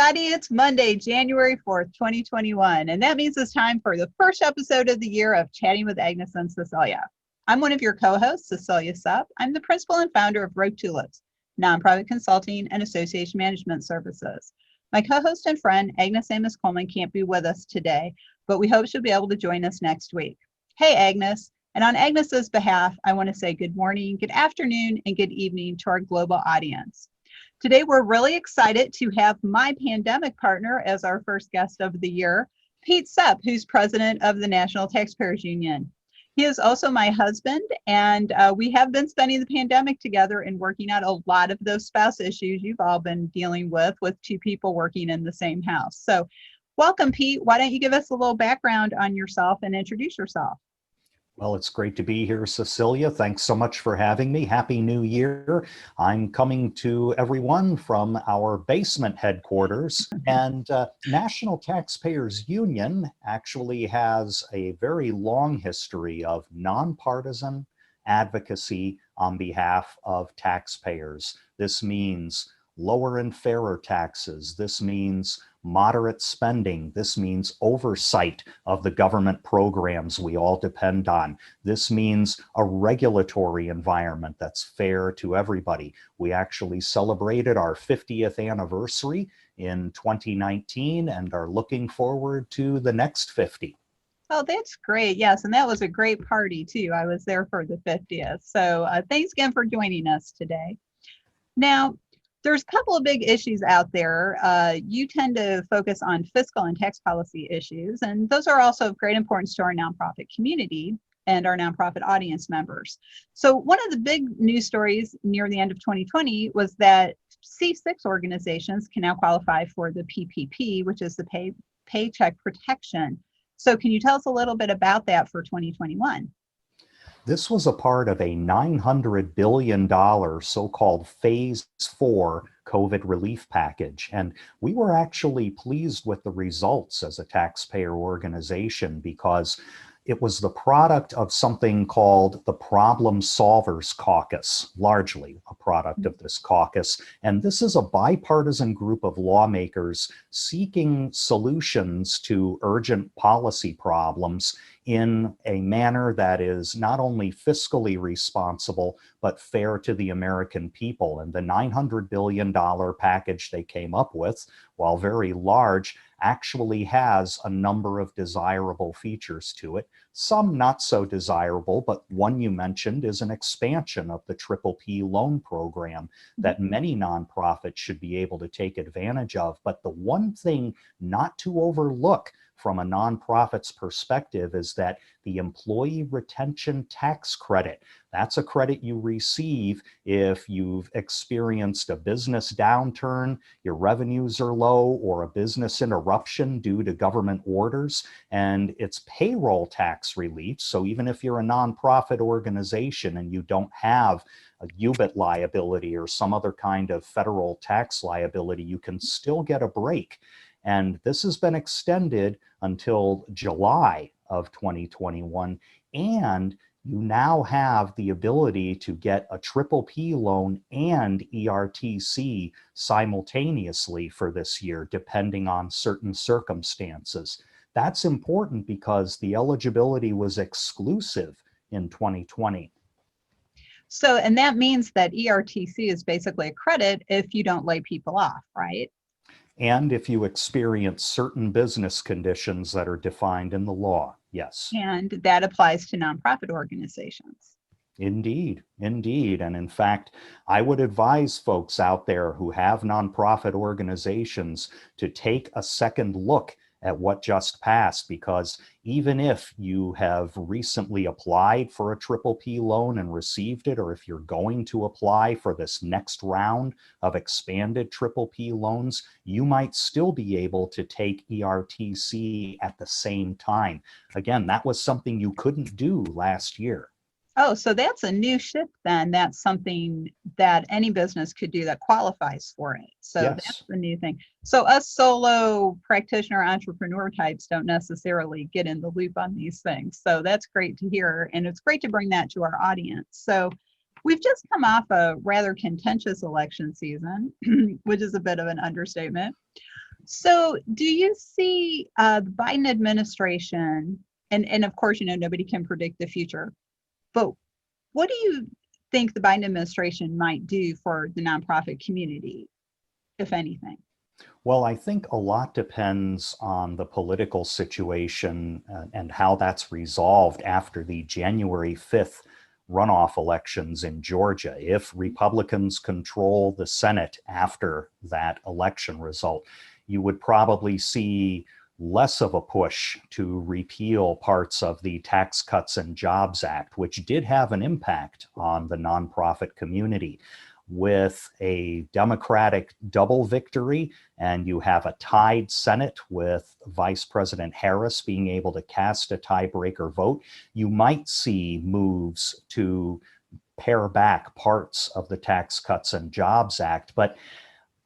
everybody. It's Monday, January 4th, 2021, and that means it's time for the first episode of the year of Chatting with Agnes and Cecilia. I'm one of your co-hosts, Cecilia Sepp. I'm the principal and founder of Rogue Tulips, nonprofit consulting and association management services. My co-host and friend, Agnes Amos Coleman, can't be with us today, but we hope she'll be able to join us next week. Hey, Agnes. And on Agnes's behalf, I want to say good morning, good afternoon, and good evening to our global audience. Today, we're really excited to have my pandemic partner as our first guest of the year, Pete Sepp, who's president of the National Taxpayers Union. He is also my husband, and we have been spending the pandemic together and working out a lot of those spouse issues you've all been dealing with two people working in the same house. So welcome, Pete. Why don't you give us a little background on yourself and introduce yourself? Well, it's great to be here, Cecilia. Thanks so much for having me. Happy New Year. I'm coming to everyone from our basement headquarters, and National Taxpayers Union actually has a very long history of nonpartisan advocacy on behalf of taxpayers. This means lower and fairer taxes. This means moderate spending. This means oversight of the government programs we all depend on. This means a regulatory environment that's fair to everybody. We actually celebrated our 50th anniversary in 2019 and are looking forward to the next 50. Oh, that's great. Yes, and that was a great party too. I was there for the 50th. So thanks again for joining us today. Now, there's a couple of big issues out there. You tend to focus on fiscal and tax policy issues, and those are also of great importance to our nonprofit community and our nonprofit audience members. So one of the big news stories near the end of 2020 was that C6 organizations can now qualify for the PPP, which is the Paycheck Protection. So can you tell us a little bit about that for 2021? This was a part of a $900 billion so-called Phase 4 COVID relief package. And we were actually pleased with the results as a taxpayer organization because it was the product of something called the Problem Solvers Caucus, largely a product of this caucus. And this is a bipartisan group of lawmakers seeking solutions to urgent policy problems in a manner that is not only fiscally responsible, but fair to the American people. And the $900 billion package they came up with, while very large, actually has a number of desirable features to it. Some not so desirable, but one you mentioned is an expansion of the PPP loan program that many nonprofits should be able to take advantage of. But the one thing not to overlook from a nonprofit's perspective is that the employee retention tax credit, that's a credit you receive if you've experienced a business downturn, your revenues are low, or a business interruption due to government orders, and it's payroll tax relief. So even if you're a nonprofit organization and you don't have a UBIT liability or some other kind of federal tax liability, you can still get a break. And this has been extended until July of 2021. And you now have the ability to get a PPP loan and ERTC simultaneously for this year, depending on certain circumstances. That's important because the eligibility was exclusive in 2020. So, and that means that ERTC is basically a credit if you don't lay people off, right? And if you experience certain business conditions that are defined in the law, yes. And that applies to nonprofit organizations. Indeed, indeed. And in fact, I would advise folks out there who have nonprofit organizations to take a second look at what just passed, because even if you have recently applied for a PPP loan and received it, or if you're going to apply for this next round of expanded PPP loans, you might still be able to take ERTC at the same time. Again, that was something you couldn't do last year. Oh, so that's a new shift then. That's something that any business could do that qualifies for it. So Yes. That's the new thing. So us solo practitioner entrepreneur types don't necessarily get in the loop on these things. So that's great to hear. And it's great to bring that to our audience. So we've just come off a rather contentious election season, which is a bit of an understatement. So do you see the Biden administration, and of course, nobody can predict the future, but what do you think the Biden administration might do for the nonprofit community, if anything? Well, I think a lot depends on the political situation and how that's resolved after the January 5th runoff elections in Georgia. If Republicans control the Senate after that election result, you would probably see less of a push to repeal parts of the Tax Cuts and Jobs Act, which did have an impact on the nonprofit community. With a Democratic double victory, and you have a tied Senate with Vice President Harris being able to cast a tiebreaker vote, you might see moves to pare back parts of the Tax Cuts and Jobs Act. But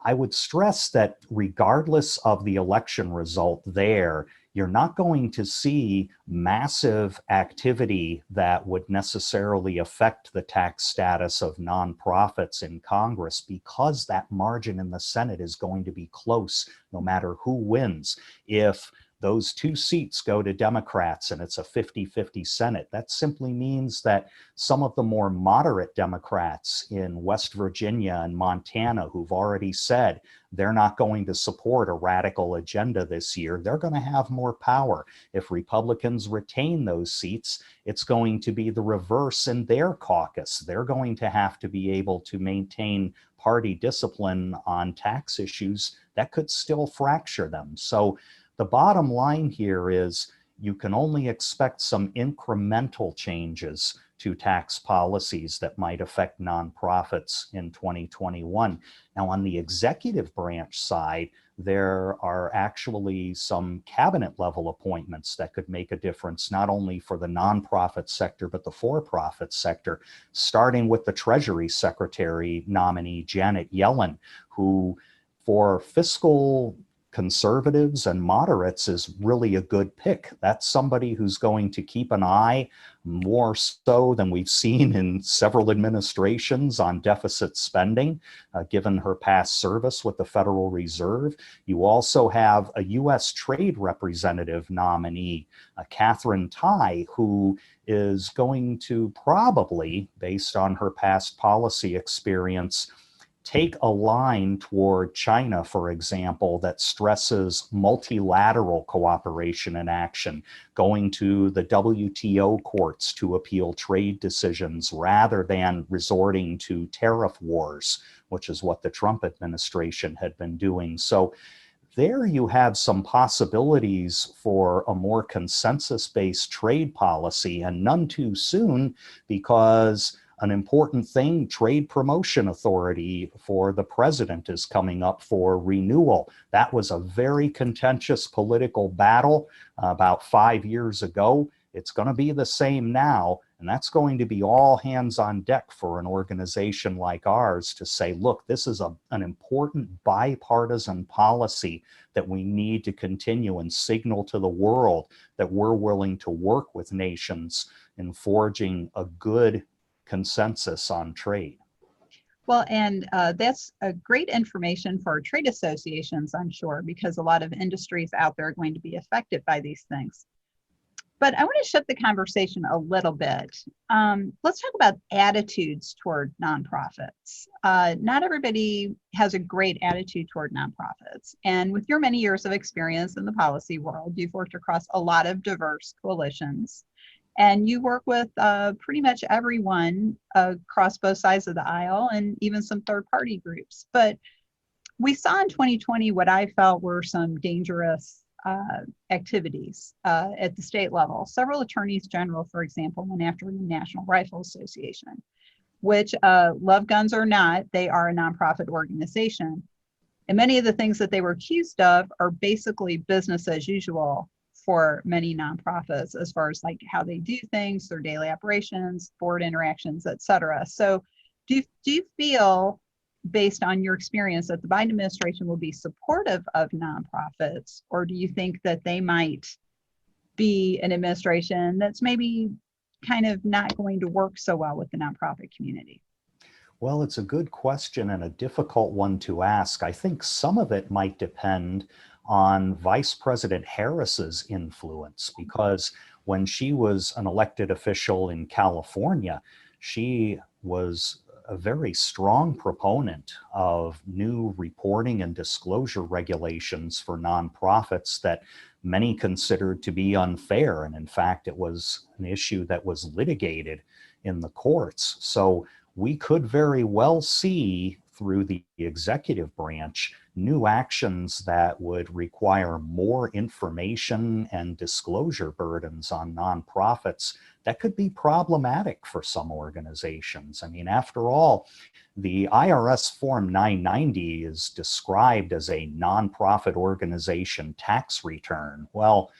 I would stress that regardless of the election result there, you're not going to see massive activity that would necessarily affect the tax status of nonprofits in Congress, because that margin in the Senate is going to be close no matter who wins. If those two seats go to Democrats and it's a 50-50 Senate, that simply means that some of the more moderate Democrats in West Virginia and Montana, who've already said they're not going to support a radical agenda this year, they're going to have more power. If Republicans retain those seats, it's going to be the reverse in their caucus. They're going to have to be able to maintain party discipline on tax issues that could still fracture them. So the bottom line here is you can only expect some incremental changes to tax policies that might affect nonprofits in 2021. Now, on the executive branch side, there are actually some cabinet level appointments that could make a difference, not only for the nonprofit sector, but the for-profit sector, starting with the Treasury Secretary nominee, Janet Yellen, who for fiscal conservatives and moderates is really a good pick. That's somebody who's going to keep an eye, more so than we've seen in several administrations, on deficit spending, given her past service with the Federal Reserve. You also have a U.S. Trade Representative nominee, Catherine Tai, who is going to probably, based on her past policy experience, take a line toward China, for example, that stresses multilateral cooperation and action, going to the WTO courts to appeal trade decisions rather than resorting to tariff wars, which is what the Trump administration had been doing. So there you have some possibilities for a more consensus-based trade policy, and none too soon, because an important thing, Trade Promotion Authority for the president, is coming up for renewal. That was a very contentious political battle about 5 years ago. It's going to be the same now, and that's going to be all hands on deck for an organization like ours to say, look, this is an important bipartisan policy that we need to continue and signal to the world that we're willing to work with nations in forging a good consensus on trade. Well, and that's a great information for trade associations, I'm sure, because a lot of industries out there are going to be affected by these things. But I want to shift the conversation a little bit. Let's talk about attitudes toward nonprofits. Not everybody has a great attitude toward nonprofits. And with your many years of experience in the policy world, you've worked across a lot of diverse coalitions. And you work with pretty much everyone across both sides of the aisle, and even some third-party groups. But we saw in 2020 what I felt were some dangerous activities at the state level. Several attorneys general, for example, went after the National Rifle Association, which, love guns or not, they are a nonprofit organization. And many of the things that they were accused of are basically business as usual for many nonprofits, as far as like how they do things, their daily operations, board interactions, et cetera. So do you feel, based on your experience, that the Biden administration will be supportive of nonprofits, or do you think that they might be an administration that's maybe kind of not going to work so well with the nonprofit community? Well, it's a good question and a difficult one to ask. I think some of it might depend on Vice President Harris's influence, because when she was an elected official in California, she was a very strong proponent of new reporting and disclosure regulations for nonprofits that many considered to be unfair. And in fact, it was an issue that was litigated in the courts. So we could very well see through the executive branch new actions that would require more information and disclosure burdens on nonprofits that could be problematic for some organizations. I mean, after all, the IRS Form 990 is described as a nonprofit organization tax return. Well,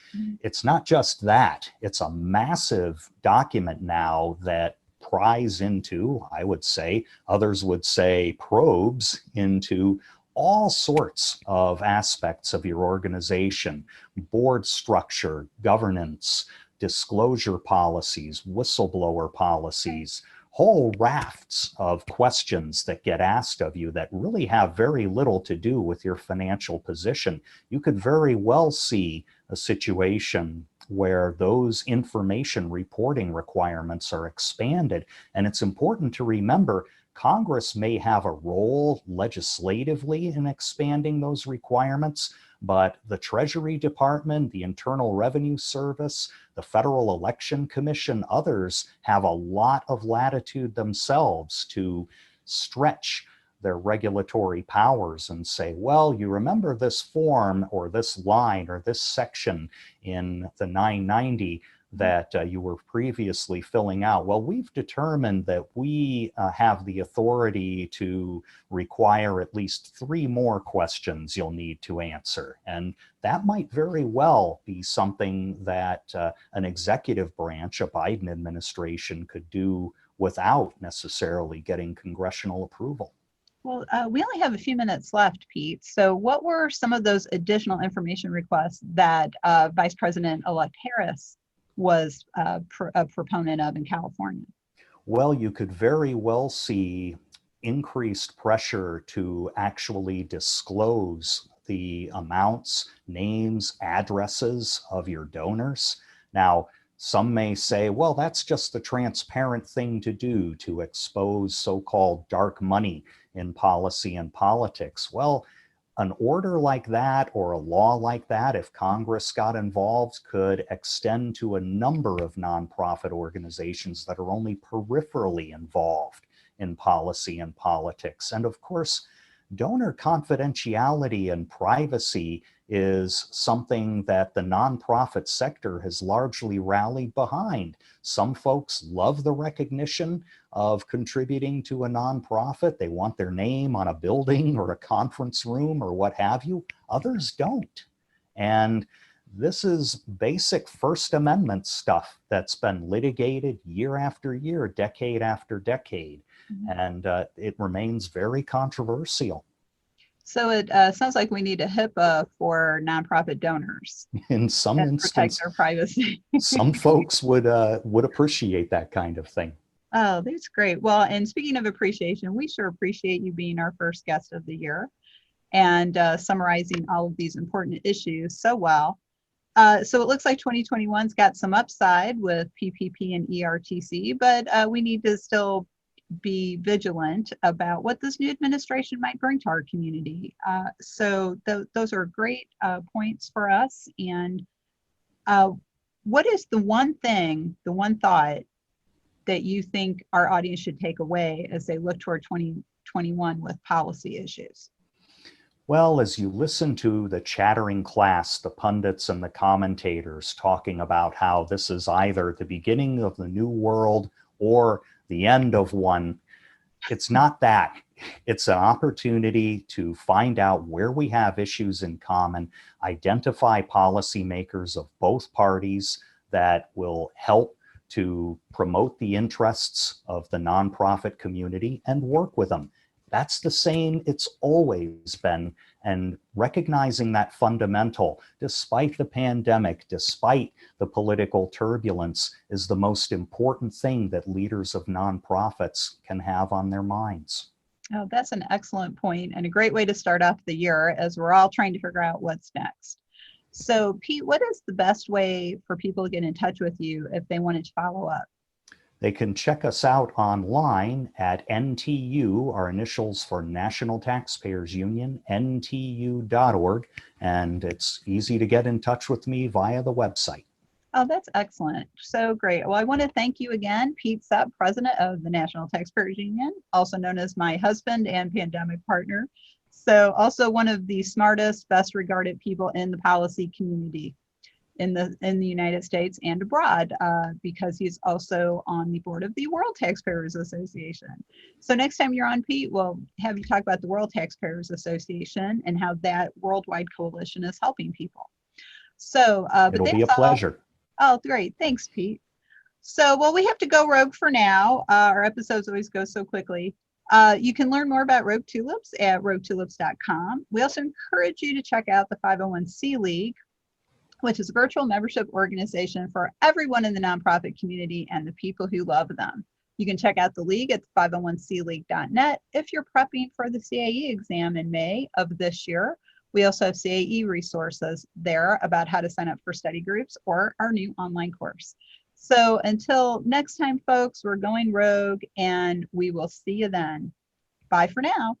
it's not just that, it's a massive document now that pries into, I would say, others would say probes into all sorts of aspects of your organization: board structure, governance, disclosure policies, whistleblower policies, whole rafts of questions that get asked of you that really have very little to do with your financial position. You could very well see a situation where those information reporting requirements are expanded. And it's important to remember, Congress may have a role legislatively in expanding those requirements, but the Treasury Department, the Internal Revenue Service, the Federal Election Commission, others have a lot of latitude themselves to stretch their regulatory powers and say, well, you remember this form or this line or this section in the 990 that you were previously filling out. Well, we've determined that we have the authority to require at least 3 more questions you'll need to answer. And that might very well be something that an executive branch, a Biden administration, could do without necessarily getting congressional approval. Well, we only have a few minutes left, Pete. So what were some of those additional information requests that Vice President-elect Harris was a proponent of in California? Well, you could very well see increased pressure to actually disclose the amounts, names, addresses of your donors. Now, some may say, well, that's just the transparent thing to do to expose so-called dark money in policy and politics. Well, an order like that or a law like that, if Congress got involved, could extend to a number of nonprofit organizations that are only peripherally involved in policy and politics. And of course, donor confidentiality and privacy is something that the nonprofit sector has largely rallied behind. Some folks love the recognition of contributing to a nonprofit. They want their name on a building or a conference room or what have you. Others don't. And this is basic First Amendment stuff that's been litigated year after year, decade after decade. And it remains very controversial. So it sounds like we need a HIPAA for nonprofit donors. In some instances, protect their privacy. some folks would appreciate that kind of thing. Oh, that's great. Well, and speaking of appreciation, we sure appreciate you being our first guest of the year and summarizing all of these important issues so well. So it looks like 2021's got some upside with PPP and ERTC, but we need to still be vigilant about what this new administration might bring to our community. So those are great points for us. And what is the one thing, the one thought that you think our audience should take away as they look toward 2021 with policy issues? Well, as you listen to the chattering class, the pundits and the commentators talking about how this is either the beginning of the new world or the end of one, it's not that. It's an opportunity to find out where we have issues in common, identify policymakers of both parties that will help to promote the interests of the nonprofit community and work with them. That's the same it's always been, and recognizing that fundamental, despite the pandemic, despite the political turbulence, is the most important thing that leaders of nonprofits can have on their minds. Oh, that's an excellent point and a great way to start off the year as we're all trying to figure out what's next. So, Pete, what is the best way for people to get in touch with you if they wanted to follow up? They can check us out online at NTU, our initials for National Taxpayers Union, ntu.org, and it's easy to get in touch with me via the website. Oh, that's excellent. So great. Well, I want to thank you again, Pete Sepp, President of the National Taxpayers Union, also known as my husband and pandemic partner. So also one of the smartest, best regarded people in the policy community in the United States and abroad, because he's also on the board of the World Taxpayers Association. So next time you're on, Pete, we'll have you talk about the World Taxpayers Association and how that worldwide coalition is helping people. So, It'll be a pleasure. Oh, great. Thanks, Pete. So, well, we have to go rogue for now. Our episodes always go so quickly. You can learn more about Rogue Tulips at roguetulips.com. We also encourage you to check out the 501c League, which is a virtual membership organization for everyone in the nonprofit community and the people who love them. You can check out the league at 501cleague.net if you're prepping for the CAE exam in May of this year. We also have CAE resources there about how to sign up for study groups or our new online course. So until next time, folks, we're going rogue and we will see you then. Bye for now.